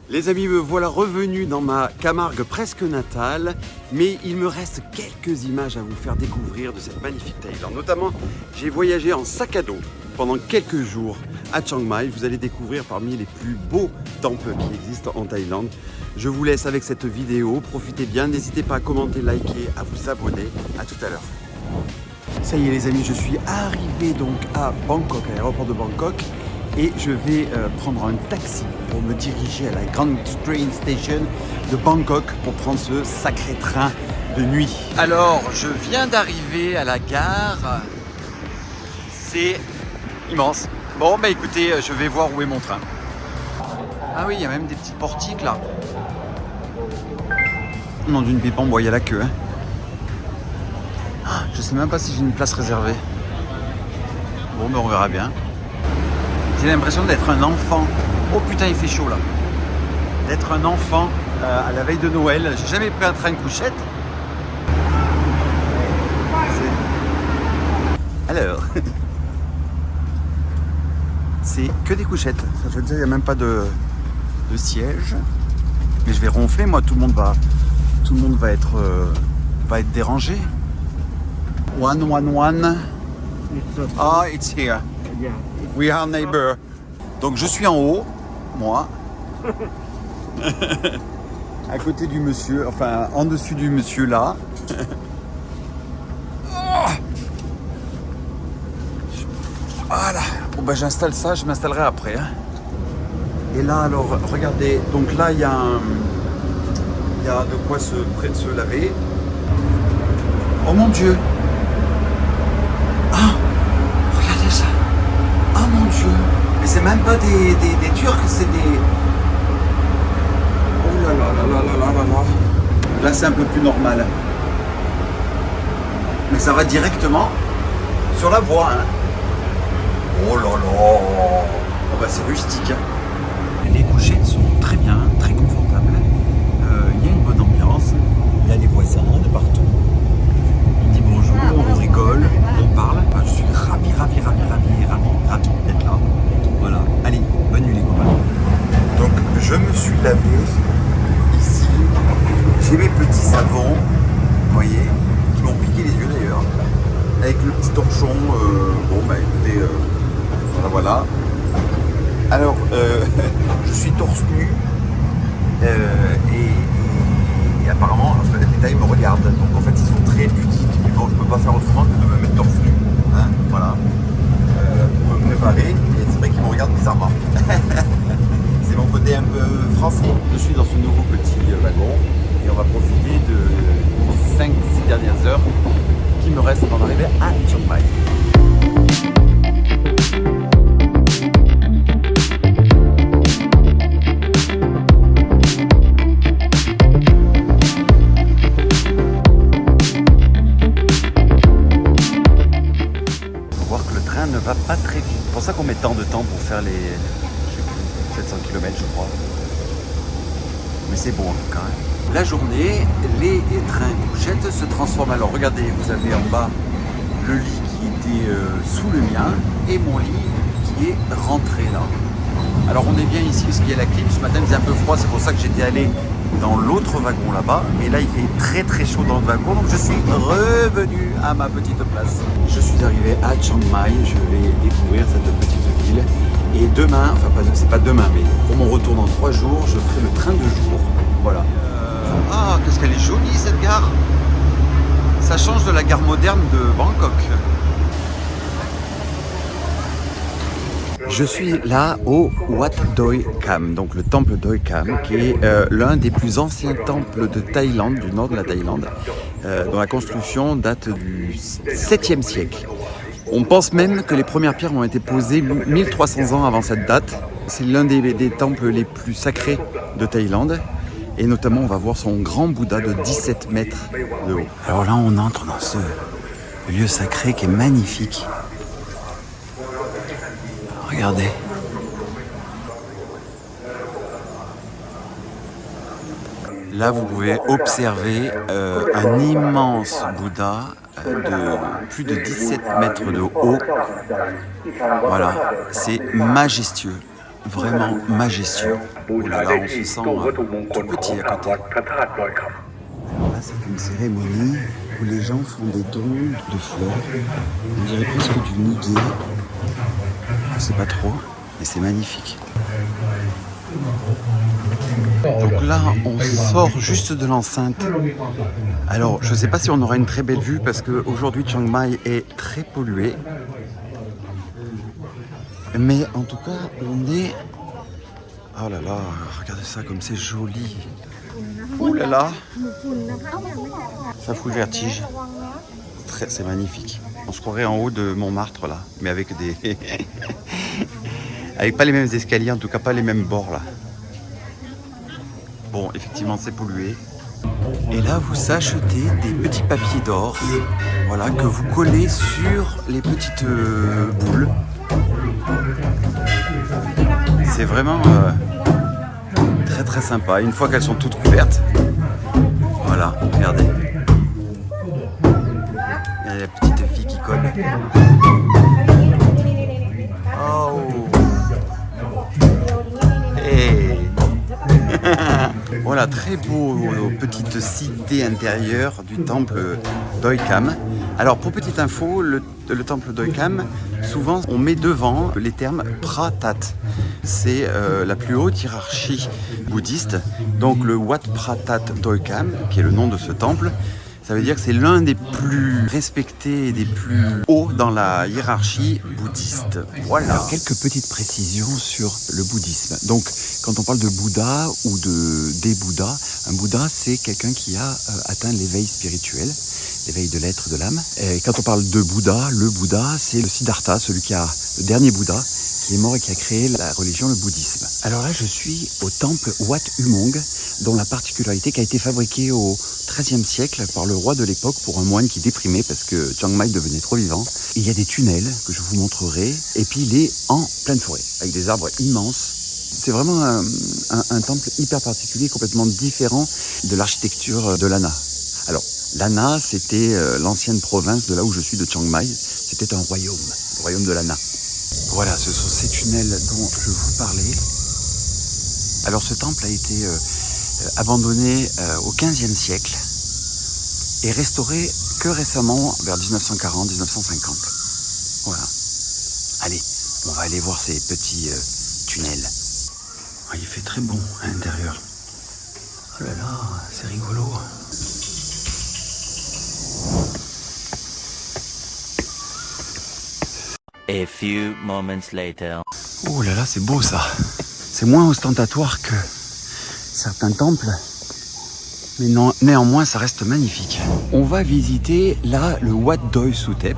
Les amis, me voilà revenu dans ma Camargue presque natale, mais il me reste quelques images à vous faire découvrir de cette magnifique Thaïlande. Notamment, j'ai voyagé en sac à dos pendant quelques jours à Chiang Mai. Vous allez découvrir parmi les plus beaux temples qui existent en Thaïlande. Je vous laisse avec cette vidéo, profitez bien, n'hésitez pas à commenter, liker, à vous abonner. À tout à l'heure. Ça y est les amis, je suis arrivé donc à Bangkok, à l'aéroport de Bangkok. Et je vais prendre un taxi pour me diriger à la Grand Train Station de Bangkok pour prendre ce sacré train de nuit. Alors, je viens d'arriver à la gare. C'est immense. Bon, bah écoutez, je vais voir où est mon train. Ah oui, il y a même des petites portiques là. Non, d'une pipe, bon, il y a la queue. Hein. Je sais même pas si j'ai une place réservée. Bon, ben on verra bien. J'ai l'impression d'être un enfant. Oh putain, il fait chaud là. D'être un enfant à la veille de Noël. J'ai jamais pris un train couchette. Alors, c'est que des couchettes. Ça veut dire qu'il n'y a même pas de siège. Mais je vais ronfler, moi. Tout le monde va être dérangé. 111. Ah, it's here. We are neighbor. Donc je suis en haut, moi, à côté du monsieur, enfin en dessus du monsieur là. Voilà. Bon ben j'installe ça, je m'installerai après. Hein. Et là alors, regardez, donc là il y a de quoi se laver. Oh mon Dieu. Mais c'est même pas des Turcs, c'est des... Oh là là là là là là là là. Là c'est un peu plus normal. Mais ça va directement sur la voie. Hein. Oh là là. Oh bah c'est rustique. Hein. Les couchettes sont très bien, très confortables. Il y a une bonne ambiance. Il y a des voisins de partout. On dit bonjour, on rigole, on parle. Enfin, je suis ravi d'être là. Voilà, allez, bonne nuit les copains. Donc je me suis lavé ici. J'ai mes petits savons, vous voyez, qui m'ont piqué les yeux d'ailleurs. Avec le petit torchon, bon bah écoutez, voilà. Alors, je suis torse nu et apparemment, enfin, les détails me regardent. Donc en fait, ils sont très ludiques. Mais bon, je ne peux pas faire autrement que de me mettre torse nu. Hein, voilà. Pour me préparer. Et c'est vrai qu'ils me regardent bizarrement. C'est mon côté un peu français. Je suis dans ce nouveau petit wagon et on va profiter de 5-6 dernières heures qui me restent avant d'arriver à Chiang Mai. Ne va pas très vite. C'est pour ça qu'on met tant de temps pour faire les 700 km je crois. Mais c'est bon en tout cas. Hein. La journée, les trains couchettes se transforment. Alors regardez, vous avez en bas le lit qui était sous le mien et mon lit qui est rentré là. Alors on est bien ici parce qu'il y a la clim. Ce matin il faisait un peu froid, c'est pour ça que j'étais allé dans l'autre wagon là-bas. Et là il fait très très chaud dans le wagon. Donc je suis revenu à ma petite place. Je suis arrivé à Chiang Mai. Je vais découvrir cette petite ville. Et demain, enfin c'est pas demain, mais pour mon retour dans 3 jours, je ferai le train de jour. Voilà. Ah, qu'est-ce qu'elle est jolie cette gare. Ça change de la gare moderne de Bangkok. Je suis là au Wat Doi Kham, donc le temple Doi Kham, qui est l'un des plus anciens temples de Thaïlande, du nord de la Thaïlande, dont la construction date du 7e siècle. On pense même que les premières pierres ont été posées 1300 ans avant cette date. C'est l'un des temples les plus sacrés de Thaïlande. Et notamment, on va voir son grand Bouddha de 17 mètres de haut. Alors là, on entre dans ce lieu sacré qui est magnifique. Regardez. Là, vous pouvez observer un immense Bouddha de plus de 17 mètres de haut. Voilà, c'est majestueux. vraiment majestueux. Oh là là, on se sent tout petit à côté. Là, c'est une cérémonie où les gens font des dons de fleurs. On dirait presque du muguet. Je sais pas trop, mais c'est magnifique. Donc là, on sort juste de l'enceinte. Alors, je ne sais pas si on aura une très belle vue parce qu'aujourd'hui, Chiang Mai est très pollué. Mais en tout cas, on est... Oh là là, regardez ça comme c'est joli. Oh là là, ça fout le vertige. C'est magnifique. On se croirait en haut de Montmartre là, mais avec des... avec pas les mêmes escaliers, en tout cas pas les mêmes bords là. Bon, effectivement, c'est pollué. Et là, vous achetez des petits papiers d'or, voilà, que vous collez sur les petites boules. C'est vraiment très très sympa. Une fois qu'elles sont toutes couvertes, voilà, regardez. Il y a la petite fille qui colle. Oh. Hey. Voilà, très beau petite cité intérieure du temple Doi Kham. Alors pour petite info, le temple Doi Kham, souvent on met devant les termes Pratat. C'est la plus haute hiérarchie bouddhiste. Donc le Wat Pratat Doi Kham, qui est le nom de ce temple, ça veut dire que c'est l'un des plus respectés et des plus hauts dans la hiérarchie bouddhiste. Voilà. Alors, quelques petites précisions sur le bouddhisme. Donc, quand on parle de Bouddha ou des Bouddhas, un Bouddha, c'est quelqu'un qui a atteint l'éveil spirituel, l'éveil de l'être, de l'âme. Et quand on parle de Bouddha, le Bouddha, c'est le Siddhartha, le dernier Bouddha, qui est mort et qui a créé la religion, le bouddhisme. Alors là, je suis au temple Wat Umong, dont la particularité qui a été fabriqué au XIIIe siècle par le roi de l'époque pour un moine qui déprimait parce que Chiang Mai devenait trop vivant. Il y a des tunnels que je vous montrerai, et puis il est en pleine forêt, avec des arbres immenses. C'est vraiment un temple hyper particulier, complètement différent de l'architecture de Lanna. Alors, Lanna, c'était l'ancienne province de là où je suis, de Chiang Mai. C'était un royaume, le royaume de Lanna. Voilà, ce sont ces tunnels dont je vous parlais. Alors ce temple a été abandonné au XVe siècle et restauré que récemment, vers 1940-1950. Voilà. Allez, on va aller voir ces petits tunnels. Oh, il fait très bon à l'intérieur. Oh là là, c'est rigolo. A few moments later. Oh là là, c'est beau ça. C'est moins ostentatoire que certains temples, mais non, néanmoins ça reste magnifique. On va visiter là le Wat Doi Suthep,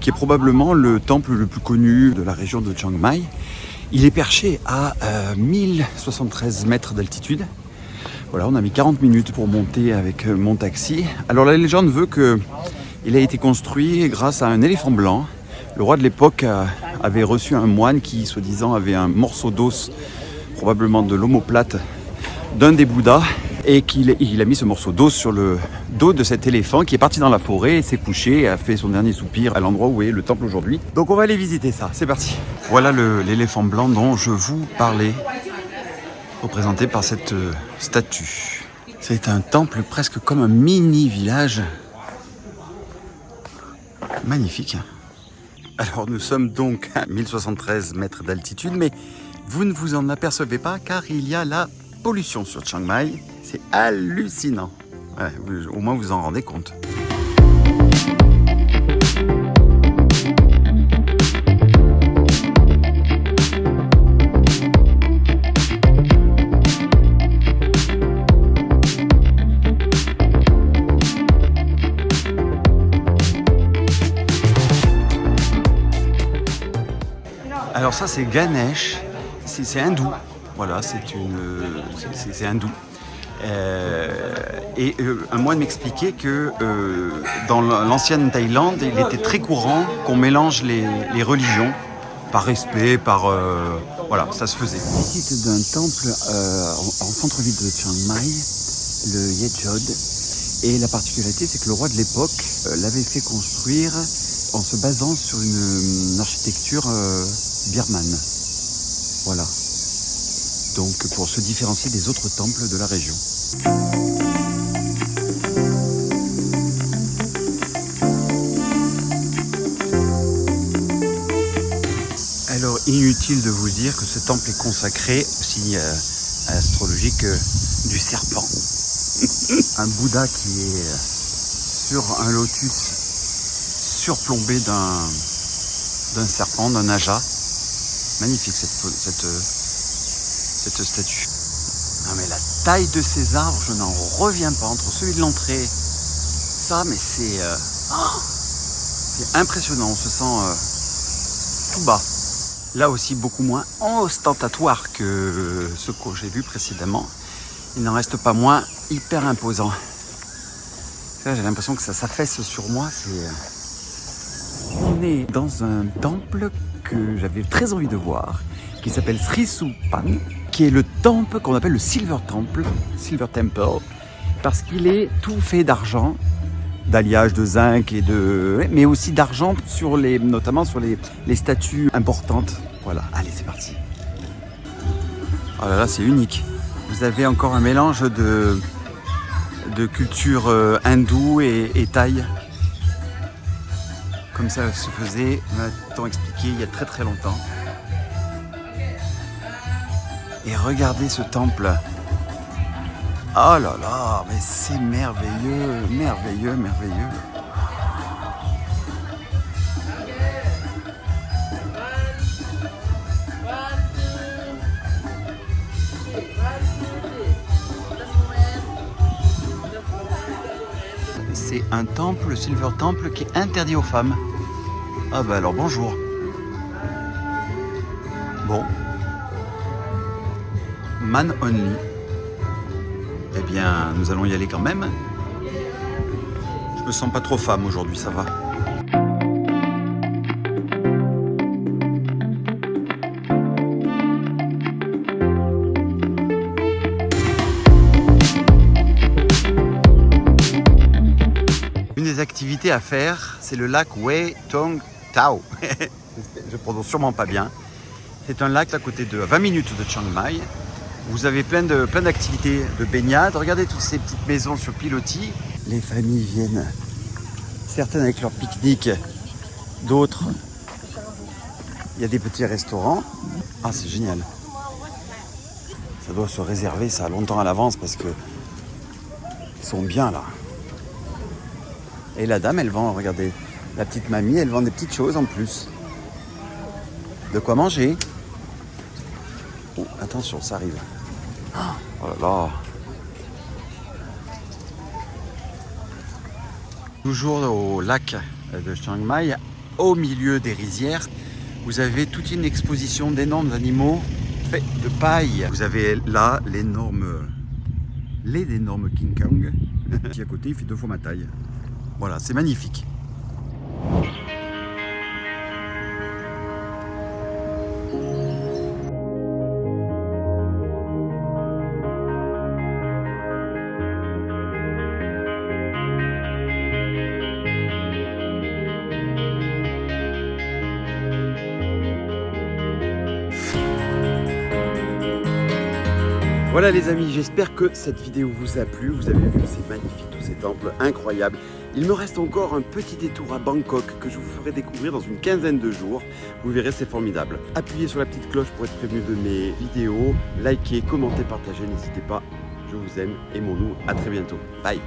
qui est probablement le temple le plus connu de la région de Chiang Mai. Il est perché à 1073 mètres d'altitude. Voilà, on a mis 40 minutes pour monter avec mon taxi. Alors la légende veut qu'il a été construit grâce à un éléphant blanc. Le roi de l'époque avait reçu un moine qui, soi-disant, avait un morceau d'os, probablement de l'omoplate, d'un des Bouddhas, et qu'il a mis ce morceau d'os sur le dos de cet éléphant qui est parti dans la forêt, s'est couché et a fait son dernier soupir à l'endroit où est le temple aujourd'hui. Donc on va aller visiter ça, c'est parti. Voilà l'éléphant blanc dont je vous parlais, représenté par cette statue. C'est un temple presque comme un mini-village. Magnifique. Alors nous sommes donc à 1073 mètres d'altitude, mais vous ne vous en apercevez pas car il y a la pollution sur Chiang Mai. C'est hallucinant. Ouais, au moins vous en rendez compte. Alors ça c'est Ganesh, c'est hindou, voilà, c'est hindou. Un moine m'expliquait que dans l'ancienne Thaïlande, il était très courant qu'on mélange les religions par respect, voilà, ça se faisait. Visite d'un temple en centre-ville de Chiang Mai, le Yejod, et la particularité c'est que le roi de l'époque l'avait fait construire en se basant sur une architecture birmane. Voilà. Donc pour se différencier des autres temples de la région. Alors inutile de vous dire que ce temple est consacré au signe astrologique du serpent. Un Bouddha qui est sur un lotus surplombé d'un serpent, d'un aja. Magnifique cette statue. Non mais la taille de ces arbres, je n'en reviens pas. Entre celui de l'entrée, ça, mais c'est impressionnant. On se sent tout bas. Là aussi beaucoup moins ostentatoire que ce que j'ai vu précédemment. Il n'en reste pas moins hyper imposant. Là, j'ai l'impression que ça s'affaisse sur moi. On est dans un temple que j'avais très envie de voir, qui s'appelle Sri Supan, qui est le temple qu'on appelle le Silver Temple, parce qu'il est tout fait d'argent, d'alliage de zinc mais aussi d'argent notamment sur les statues importantes. Voilà, allez, c'est parti. Oh là là, c'est unique. Vous avez encore un mélange de culture hindoue et thaï. Comme ça se faisait, m'a-t-on expliqué, il y a très très longtemps. Et regardez ce temple. Oh là là, mais c'est merveilleux, merveilleux, merveilleux. C'est un temple, le Silver Temple, qui est interdit aux femmes. Ah bah alors bonjour. Bon. Man only. Eh bien, nous allons y aller quand même. Je me sens pas trop femme aujourd'hui, ça va. Une des activités à faire, c'est le lac Wei Tong Tao. Je prononce sûrement pas bien. C'est un lac à côté de 20 minutes de Chiang Mai. Vous avez plein d'activités de baignade. Regardez toutes ces petites maisons sur pilotis. Les familles viennent, certaines avec leur pique-nique, d'autres. Il y a des petits restaurants. Ah, c'est génial. Ça doit se réserver ça longtemps à l'avance parce que ils sont bien là. Et la dame, elle vend, regardez, la petite mamie, elle vend des petites choses en plus. De quoi manger. Oh, attention, ça arrive. Oh là là. Toujours au lac de Chiang Mai, au milieu des rizières, vous avez toute une exposition d'énormes animaux faits de paille. Vous avez là l'énorme King Kong, qui à côté il fait 2 fois ma taille. Voilà, c'est magnifique. Voilà les amis, j'espère que cette vidéo vous a plu. Vous avez vu, c'est magnifique, tous ces temples incroyables. Il me reste encore un petit détour à Bangkok que je vous ferai découvrir dans une quinzaine de jours. Vous verrez, c'est formidable. Appuyez sur la petite cloche pour être prévenu de mes vidéos. Likez, commentez, partagez, n'hésitez pas. Je vous aime, aimons-nous. À très bientôt. Bye.